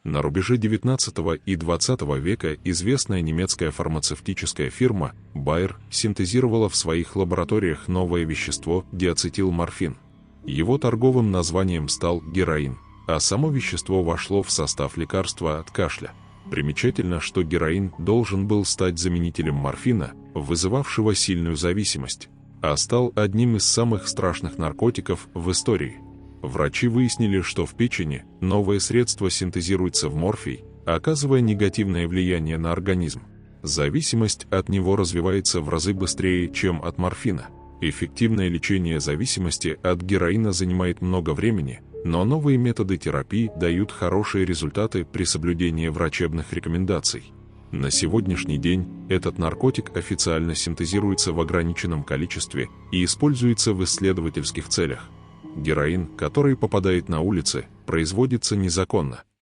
На рубеже XIX и XX века известная немецкая фармацевтическая фирма Bayer синтезировала в своих лабораториях новое вещество диацетилморфин. Его торговым названием стал героин, а само вещество вошло в состав лекарства от кашля. Примечательно, что героин должен был стать заменителем морфина, вызывавшего сильную зависимость, а стал одним из самых страшных наркотиков в истории. Врачи выяснили, что в печени новое средство синтезируется в морфий, оказывая негативное влияние на организм. Зависимость от него развивается в разы быстрее, чем от морфина. Эффективное лечение зависимости от героина занимает много времени, но новые методы терапии дают хорошие результаты при соблюдении врачебных рекомендаций. На сегодняшний день этот наркотик официально синтезируется в ограниченном количестве и используется в исследовательских целях. Героин, который попадает на улицы, производится незаконно.